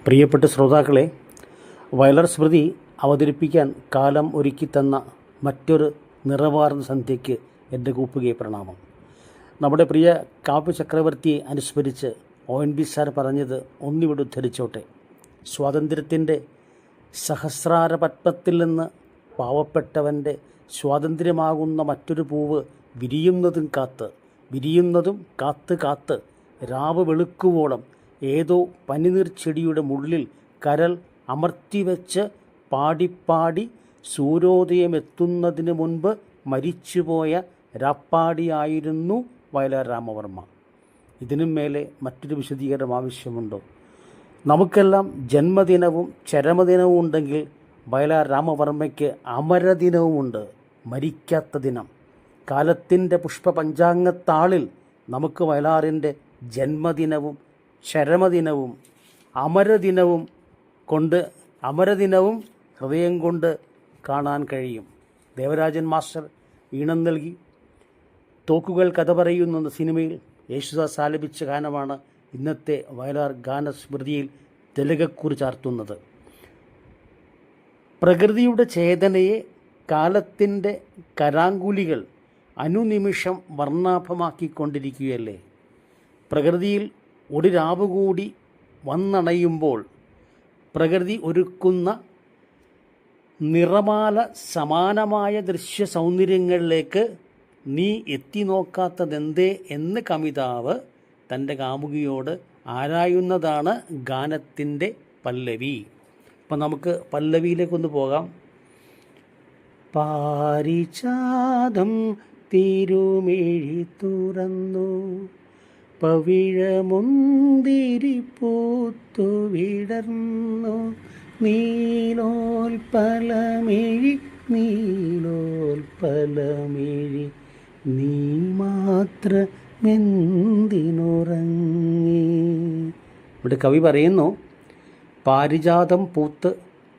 പ്രിയപ്പെട്ട ശ്രോതാക്കളെ, വയലാർ സ്മൃതി അവതരിപ്പിക്കാൻ കാലം ഒരുക്കി തന്ന മറ്റൊരു നിറവാർന്ന സന്ധ്യയ്ക്ക് എൻ്റെ കൂപ്പുകയെ പ്രണാമം. നമ്മുടെ പ്രിയ കാവ്യ ചക്രവർത്തിയെ അനുസ്മരിച്ച് ONV സാർ പറഞ്ഞത് ഒന്നിവിടെ ഉദ്ധരിച്ചോട്ടെ. സ്വാതന്ത്ര്യത്തിൻ്റെ സഹസ്രാര പത്മത്തിൽ നിന്ന് പാവപ്പെട്ടവൻ്റെ സ്വാതന്ത്ര്യമാകുന്ന മറ്റൊരു പൂവ് വിരിയുന്നതും കാത്ത് രാവ് വെളുക്കുവോളം ഏതോ പനിനീർ ചെടിയുടെ മുള്ളിൽ കരൾ അമർത്തിവെച്ച് പാടിപ്പാടി സൂര്യോദയമെത്തുന്നതിന് മുൻപ് മരിച്ചുപോയ രാപ്പാടിയായിരുന്നു വയലാർ രാമവർമ്മ. ഇതിനും മേലെ മറ്റൊരു വിശദീകരണം ആവശ്യമുണ്ടോ? നമുക്കെല്ലാം ജന്മദിനവും ചരമദിനവും ഉണ്ടെങ്കിൽ വയലാർ രാമവർമ്മയ്ക്ക് അമരദിനവുമുണ്ട്, മരിക്കാത്ത ദിനം. കാലത്തിൻ്റെ പുഷ്പപഞ്ചാംഗത്താളിൽ നമുക്ക് വയലാറിൻ്റെ ജന്മദിനവും ചരമദിനവും അമരദിനവും ഹൃദയം കൊണ്ട് കാണാൻ കഴിയും. ദേവരാജൻ മാസ്റ്റർ ഈണം നൽകി തോക്കുകൾ കഥ പറയുന്ന സിനിമയിൽ യേശുദാസ് ആലപിച്ച ഗാനമാണ് ഇന്നത്തെ വയലാർ ഗാനസ്മൃതിയിൽ തിലകക്കുറി ചാർത്തുന്നത്. പ്രകൃതിയുടെ ചേതനയെ കാലത്തിൻ്റെ കരാങ്കുലികൾ അനുനിമിഷം വർണ്ണാഭമാക്കിക്കൊണ്ടിരിക്കുകയല്ലേ. പ്രകൃതിയിൽ ഒരു രാവുകൂടി വന്നണയുമ്പോൾ പ്രകൃതി ഒരുക്കുന്ന നിറമാല സമാനമായ ദൃശ്യ സൗന്ദര്യങ്ങളിലേക്ക് നീ എത്തി നോക്കാത്തതെന്തേ എന്ന് കവിതാവ് തൻ്റെ കാമുകിയോട് ആരായുന്നതാണ് ഗാനത്തിൻ്റെ പല്ലവി. അപ്പം നമുക്ക് പല്ലവിയിലേക്കൊന്ന് പോകാം. പാരിജാതം തിരുമിഴി തുറന്നു, പവിഴമുന്തിരി പൂത്തു വിടർന്നു, നീലോൽപലമിഴി നീ മാത്രമെന്തിനുറങ്ങി. ഇവിടെ കവി പറയുന്നു, പാരിജാതം പൂത്ത്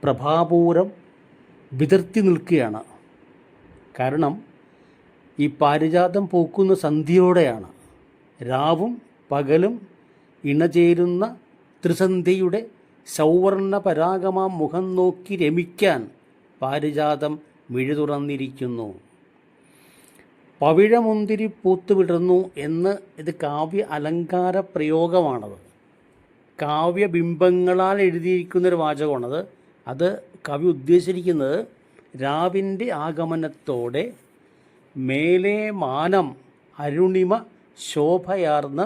പ്രഭാപൂരം വിതർത്തി നിൽക്കുകയാണ്. കാരണം ഈ പാരിജാതം പൂക്കുന്ന സന്ധ്യയോടെയാണ്. രാവും പകലും ഇണചേരുന്ന ത്രിസന്ധ്യയുടെ സൗവർണ പരാഗമാം മുഖം നോക്കി രമിക്കാൻ പാരിജാതം മിഴി തുറന്നിരിക്കുന്നു. പവിഴമുന്തിരി പൂത്തുവിടർന്നു എന്ന് ഇത് കാവ്യ അലങ്കാര പ്രയോഗമാണത്. കാവ്യബിംബങ്ങളാൽ എഴുതിയിരിക്കുന്നൊരു വാചകമാണത്. അത് കവി ഉദ്ദേശിച്ചിരിക്കുന്നത് രാവിൻ്റെ ആഗമനത്തോടെ മേലെ മാനം അരുണിമ ശോഭയാർന്ന്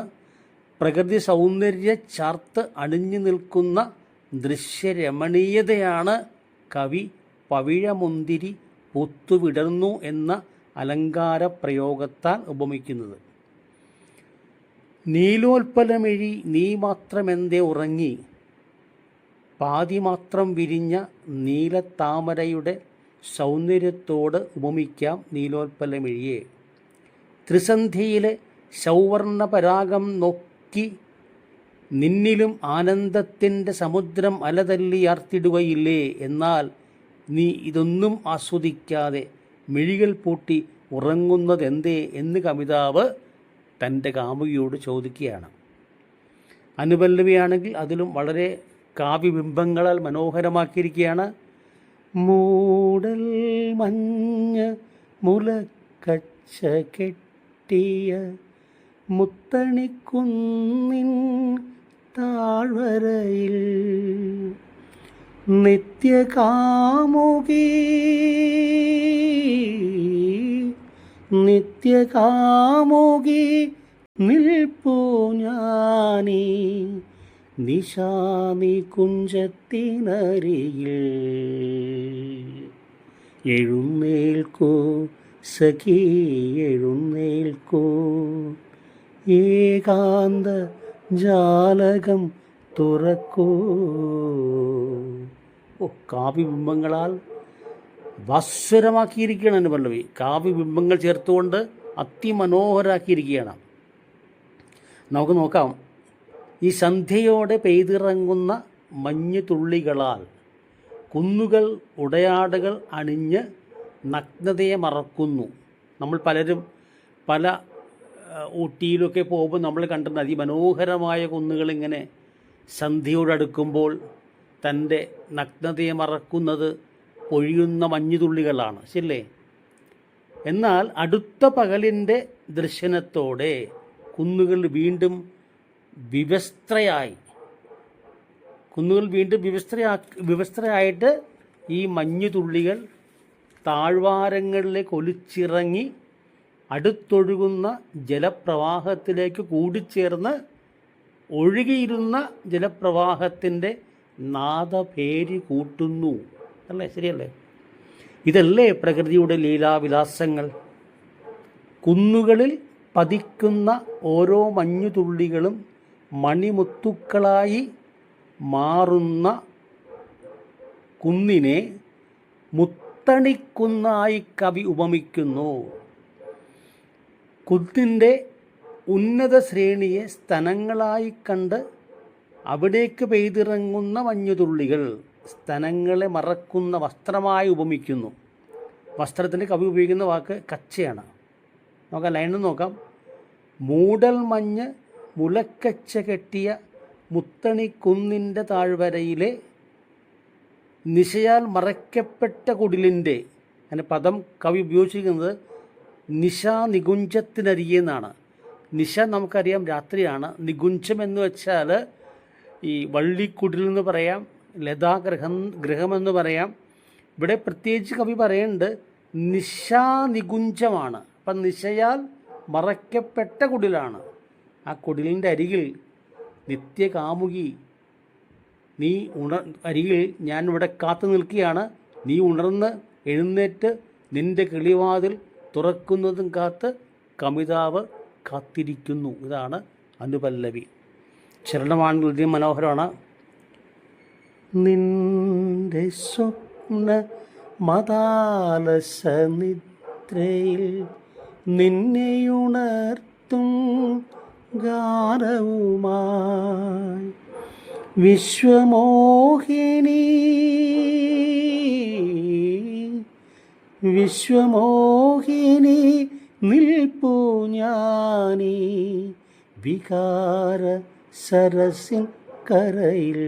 പ്രകൃതി സൗന്ദര്യ ചാർത്ത് അണിഞ്ഞു നിൽക്കുന്ന ദൃശ്യരമണീയതയാണ് കവി പവിഴമുന്തിരി പൂത്തുവിടർന്നു എന്ന അലങ്കാര പ്രയോഗത്താൽ ഉപമിക്കുന്നത്. നീലോൽപ്പലമിഴി നീ മാത്രമെന്തേ ഉറങ്ങി, പാതി മാത്രം വിരിഞ്ഞ നീലത്താമരയുടെ സൗന്ദര്യത്തോട് ഉപമിക്കാം നീലോൽപ്പലമിഴിയെ. ത്രിസന്ധ്യയിലെ സൗവർണ പരാഗം നോക്കി നിന്നിലും ആനന്ദത്തിൻ്റെ സമുദ്രം അലതല്ലിയാർത്തിടുകയില്ലേ? എന്നാൽ നീ ഇതൊന്നും ആസ്വദിക്കാതെ മിഴികൾ പൂട്ടി ഉറങ്ങുന്നതെന്തേ എന്ന് കവിതാവ് തൻ്റെ കാമുകിയോട് ചോദിക്കുകയാണ്. അനുപല്ലവിയാണെങ്കിൽ അതിലും വളരെ കാവ്യബിംബങ്ങളാൽ മനോഹരമാക്കിയിരിക്കുകയാണ്. മൂടൽ മഞ്ഞ് മുലക്കച്ച കെട്ടിയ മുത്തണിക്കുന്നിൻ താഴ്വരയിൽ നിത്യകാമുകി നിൽപ്പു ഞാനീ നിശാനികുഞ്ചത്തിനരികിൽ. എഴുന്നേൽക്കൂ സഖി എഴുന്നേൽക്കൂ, ഏകാന്ത ജാലകം തുറക്കൂ. കാവ്യബിംബങ്ങളാൽ ഭാസ്വരമാക്കിയിരിക്കുകയാണ് അനുപല്ലവി. കാവ്യബിംബങ്ങൾ ചേർത്തുകൊണ്ട് അതിമനോഹരാക്കിയിരിക്കുകയാണ്. നമുക്ക് നോക്കാം. ഈ സന്ധ്യയോടെ പെയ്തിറങ്ങുന്ന മഞ്ഞു തുള്ളികളാൽ കുന്നുകൾ ഉടയാടകൾ അണിഞ്ഞ് നഗ്നതയെ മറക്കുന്നു. നമ്മൾ പലരും ഊട്ടിയിലൊക്കെ പോകുമ്പോൾ നമ്മൾ കണ്ടിട്ടുണ്ട് അതിമനോഹരമായ കുന്നുകളിങ്ങനെ സന്ധ്യയോടടുക്കുമ്പോൾ തൻ്റെ നഗ്നതയെ മറക്കുന്നത് പൊഴിയുന്ന മഞ്ഞുതുള്ളികളാണ്, ശരിയല്ലേ? എന്നാൽ അടുത്ത പകലിൻ്റെ ദർശനത്തോടെ കുന്നുകൾ വീണ്ടും വിവസ്ത്രയായിട്ട് ഈ മഞ്ഞുതുള്ളികൾ താഴ്വാരങ്ങളിലേക്ക് ഒലിച്ചിറങ്ങി അടുത്തൊഴുകുന്ന ജലപ്രവാഹത്തിലേക്ക് കൂടിച്ചേർന്ന് ഒഴുകിയിരുന്ന ജലപ്രവാഹത്തിൻ്റെ നാദപേരി കൂട്ടുന്നു. അല്ലേ? ശരിയല്ലേ? ഇതല്ലേ പ്രകൃതിയുടെ ലീലാവിലാസങ്ങൾ? കുന്നുകളിൽ പതിക്കുന്ന ഓരോ മഞ്ഞുതുള്ളികളും മണിമുത്തുക്കളായി മാറുന്ന കുന്നിനെ മുത്തണിക്കുന്നായി കവി ഉപമിക്കുന്നു. കുന്നിൻ്റെ ഉന്നത ശ്രേണിയെ സ്തനങ്ങളായി കണ്ട് അവിടേക്ക് പെയ്തിറങ്ങുന്ന മഞ്ഞുതുള്ളികൾ സ്തനങ്ങളെ മറക്കുന്ന വസ്ത്രമായി ഉപമിക്കുന്നു. വസ്ത്രത്തിൻ്റെ കവി ഉപയോഗിക്കുന്ന വാക്ക് കച്ചയാണ്. നോക്കാം, ലൈനിൽ നോക്കാം. മൂടൽ മഞ്ഞ് മുലക്കച്ച കെട്ടിയ മുത്തണിക്കുന്നിൻ്റെ താഴ്വരയിലെ നിശയാൽ മറയ്ക്കപ്പെട്ട കുടിലിൻ്റെ, അതിൻ്റെ പദം കവി ഉപയോഗിച്ചിരിക്കുന്നത് നിശാനികുഞ്ചത്തിനരികെ എന്നാണ്. നിശ നമുക്കറിയാം രാത്രിയാണ്. നികുഞ്ചം എന്ന് വെച്ചാൽ ഈ വള്ളിക്കുടിലെന്ന് പറയാം, ഗൃഹമെന്ന് പറയാം. ഇവിടെ പ്രത്യേകിച്ച് കവി പറയുന്നുണ്ട് നിശാനികുഞ്ചമാണ്. അപ്പം നിശയാൽ മറയ്ക്കപ്പെട്ട കുടിലാണ്. ആ കുടിലിൻ്റെ അരികിൽ നിത്യകാമുകി നീ അരികിൽ ഞാൻ ഇവിടെ കാത്തു നിൽക്കുകയാണ്. നീ ഉണർന്ന് എഴുന്നേറ്റ് നിൻ്റെ കിളിവാതിൽ തുറക്കുന്നതും കാത്ത് കമിതാവ് കാത്തിരിക്കുന്നു. ഇതാണ് അനുപല്ലവി. ചരണമാണെങ്കിൽ ഇതിന് മനോഹരമാണ്. നിന്റെ സ്വപ്ന മതാലസ നിദ്രയിൽ നിന്നെയുണർത്തും ഗാനവുമായി വിശ്വമോഹിനി നിൽപ്പു ഞാനീ വികാര സരസിൻ കരയിൽ.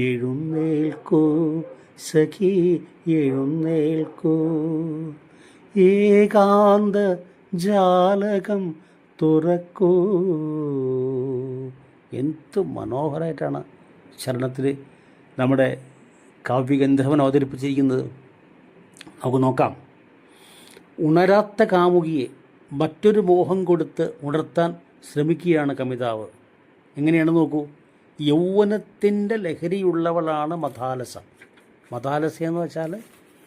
എഴുന്നേൽക്കൂ സഖി എഴുന്നേൽക്കൂ, ഏകാന്ത ജാലകം തുറക്കൂ. എന്ത് മനോഹരമായിട്ടാണ് ചരണത്തിൽ നമ്മുടെ കാവ്യഗന്ധർവൻ അവതരിപ്പിച്ചിരിക്കുന്നത്. നമുക്ക് നോക്കാം. ഉണരാത്ത കാമുകിയെ മറ്റൊരു മോഹം കൊടുത്ത് ഉണർത്താൻ ശ്രമിക്കുകയാണ് കമിതാവ്. എങ്ങനെയാണ് നോക്കൂ. യൗവനത്തിൻ്റെ ലഹരിയുള്ളവളാണ് മഥാലസ. മഥാലസ എന്ന് വെച്ചാൽ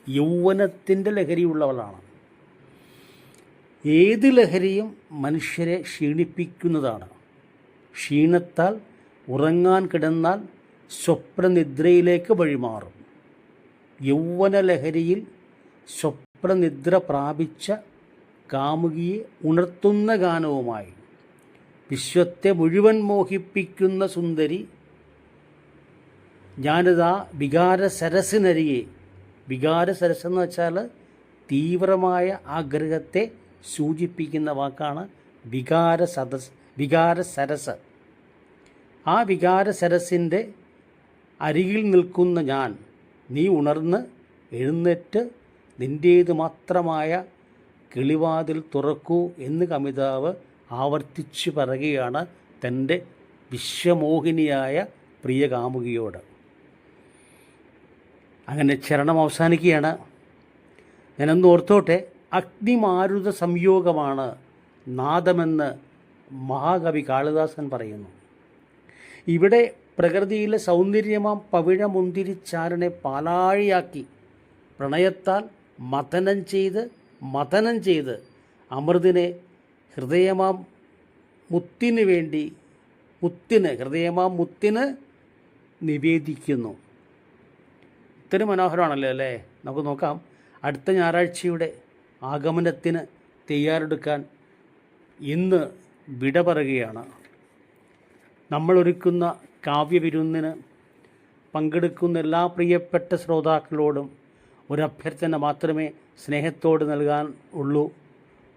യൗവനത്തിൻ്റെ ലഹരിയുള്ളവളാണ്. ഏത് ലഹരിയും മനുഷ്യരെ ക്ഷീണിപ്പിക്കുന്നതാണ്. ക്ഷീണത്താൽ ഉറങ്ങാൻ കിടന്നാൽ സ്വപ്നനിദ്രയിലേക്ക് വഴിമാറും. യൗവന ലഹരിയിൽ സ്വപ്നനിദ്ര പ്രാപിച്ച കാമുകിയെ ഉണർത്തുന്ന ഗാനവുമായി വിശ്വത്തെ മുഴുവൻ മോഹിപ്പിക്കുന്ന സുന്ദരി ഞാനിതാ വികാരസരസിനരികെ. വികാരസരസെന്ന് വെച്ചാൽ തീവ്രമായ ആഗ്രഹത്തെ സൂചിപ്പിക്കുന്ന വാക്കാണ് വികാരസരസ്. ആ വികാരസരസിൻ്റെ അരികിൽ നിൽക്കുന്ന ഞാൻ, നീ ഉണർന്ന് എഴുന്നേറ്റ് നിൻ്റേത് മാത്രമായ കിളിവാതിൽ തുറക്കൂ എന്ന് കമിതാവ് ആവർത്തിച്ചു പറയുകയാണ് തൻ്റെ വിശ്വമോഹിനിയായ പ്രിയ കാമുകിയോട്. അങ്ങനെ ചരണം അവസാനിക്കുകയാണ്. ഞാനൊന്ന് ഓർത്തോട്ടെ, അഗ്നിമാരുത സംയോഗമാണ് നാദമെന്ന് മഹാകവി കാളിദാസൻ പറയുന്നു. ഇവിടെ പ്രകൃതിയിലെ സൗന്ദര്യമാം പവിഴമുന്തിരിച്ചാരനെ പാലാഴിയാക്കി പ്രണയത്താൽ മഥനം ചെയ്ത് അമൃതിനെ ഹൃദയമാം മുത്തിന് നിവേദിക്കുന്നു. ഇത്ര മനോഹരമാണല്ലോ അല്ലേ? നമുക്ക് നോക്കാം. അടുത്ത ഞായറാഴ്ചയുടെ ആഗമനത്തിന് തയ്യാറെടുക്കാൻ ഇന്ന് വിട പറയുകയാണ്. നമ്മളൊരുക്കുന്ന കാവ്യവിരുന്നിന് പങ്കെടുക്കുന്ന എല്ലാ പ്രിയപ്പെട്ട ശ്രോതാക്കളോടും ഒരഭ്യർത്ഥന മാത്രമേ സ്നേഹത്തോട് നൽകാൻ ഉള്ളൂ.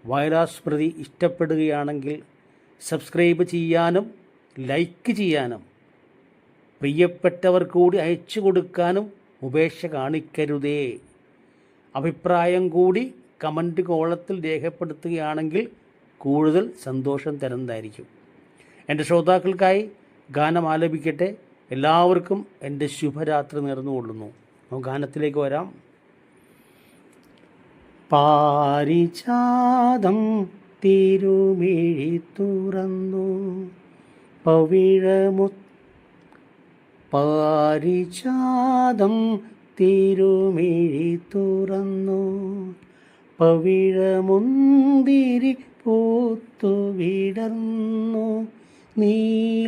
വയലാർ സ്മൃതി ഇഷ്ടപ്പെടുകയാണെങ്കിൽ സബ്സ്ക്രൈബ് ചെയ്യാനും ലൈക്ക് ചെയ്യാനും പ്രിയപ്പെട്ടവർക്ക് കൂടി അയച്ചു കൊടുക്കാനും ഉപേക്ഷ കാണിക്കരുതേ. അഭിപ്രായം കൂടി കമൻറ്റ് കോളത്തിൽ രേഖപ്പെടുത്തുകയാണെങ്കിൽ കൂടുതൽ സന്തോഷം തരുന്നതായിരിക്കും. എൻ്റെ ശ്രോതാക്കൾക്കായി ഗാനം ആലപിക്കട്ടെ. എല്ലാവർക്കും എൻ്റെ ശുഭരാത്രി നേർന്നുകൊള്ളുന്നു. നമുക്ക് ഗാനത്തിലേക്ക് വരാം. പാരിജാതം തിരുമിഴി തുറന്നു പാരിജാതം തിരുമിഴി തുറന്നു പവിഴമുന്തിരി പൂത്തു വിടർന്നു നീലോൽപലമിഴി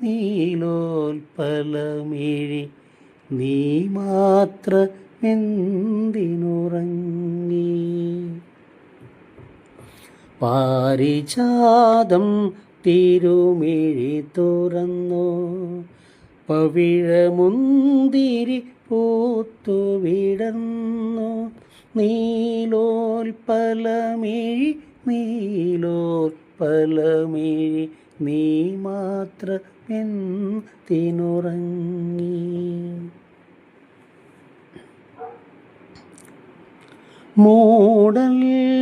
നീ മാത്രമെന്തിനുറങ്ങി. പാരിജാതം തിരുമിഴി തുറന്നു പവിഴമുന്തിരി പൂത്തു വിടർന്നു നീലോൽപലമിഴി നീ മാത്രമെന്തിനുറങ്ങി. മൂടൽ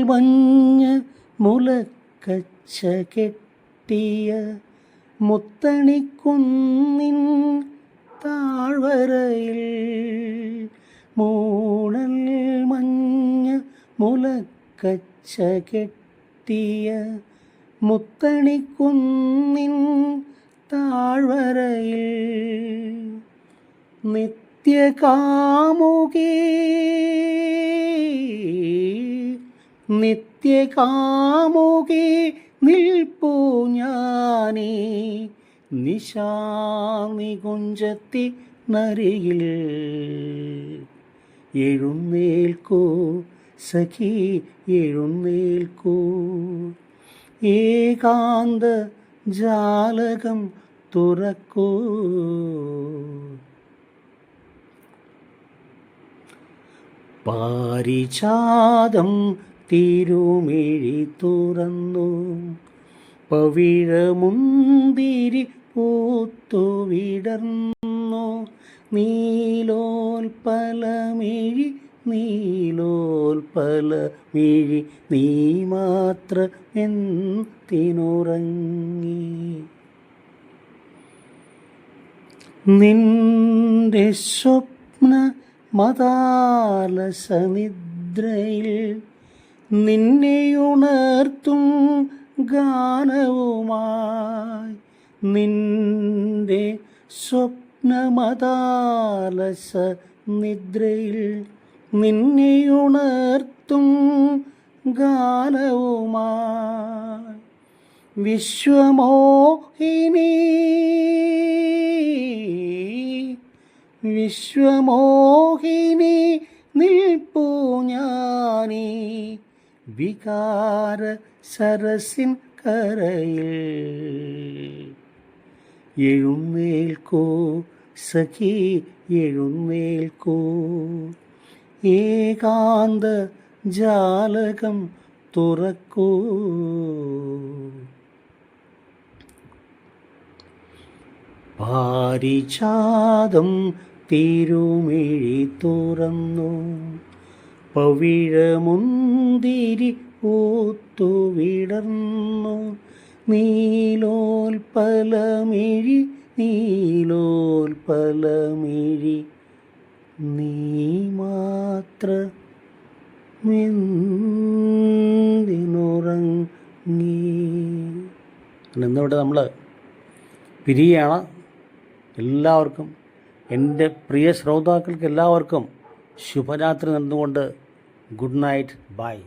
മഞ്ഞ് മുലക്കച്ച കെട്ടിയ മുത്തണിക്കുന്നിൻ താഴ്വരയിൽ മൂടൽ മഞ്ഞ് മുലക്കച്ച കെട്ടിയ മുത്തണിക്കുന്നിൻ താഴ്വരയിൽ നിത്യകാമുകി നിൽപ്പൂ ഞാനീ നിശാനികുഞ്ചത്തി നരികിൽ. എഴുന്നേൽക്കൂ സഖി എഴുന്നേൽക്കൂ, ഏകാന്ത ജാലകം തുറക്കൂ. പാരിജാതം തിരുമിഴി തുറന്നു പവിഴമുന്തിരി പൂത്തു വിടർന്നു നീലോൽപലമിഴി നീ മാത്രമെന്തിനുറങ്ങി. നിന്റെ സ്വപ്ന മതാലസനിദ്രയിൽ നിന്നെയുണർത്തും ഗാനവുമായി. നിന്റെ സ്വപ്നമതാലസനിദ്രയിൽ നിന്നെയുണർത്തും ഗാനവുമായി. വിശ്വമോഹിനി നിൽപ്പൂ ഞാനീ വികാര സരസിൻ കരയിൽ. എഴുന്നേൽക്കൂ സഖി എഴുന്നേൽക്കൂ, ഏകാന്ത ജാലകം തുറക്കൂ. പാരിജാതം തിരുമിഴി തുറന്നു പവിഴമുന്തിരി പൂത്തു വിടർന്നു നീലോൽപലമിഴി നീ മാത്രമെന്തിനുറങ്ങി. ഇന്നിവിടെ നമ്മൾ പിരിയാണ്. എല്ലാവർക്കും, എൻ്റെ പ്രിയ ശ്രോതാക്കൾക്ക് എല്ലാവർക്കും ശുഭരാത്രി നേർന്നുകൊണ്ട് ഗുഡ് നൈറ്റ്, ബൈ.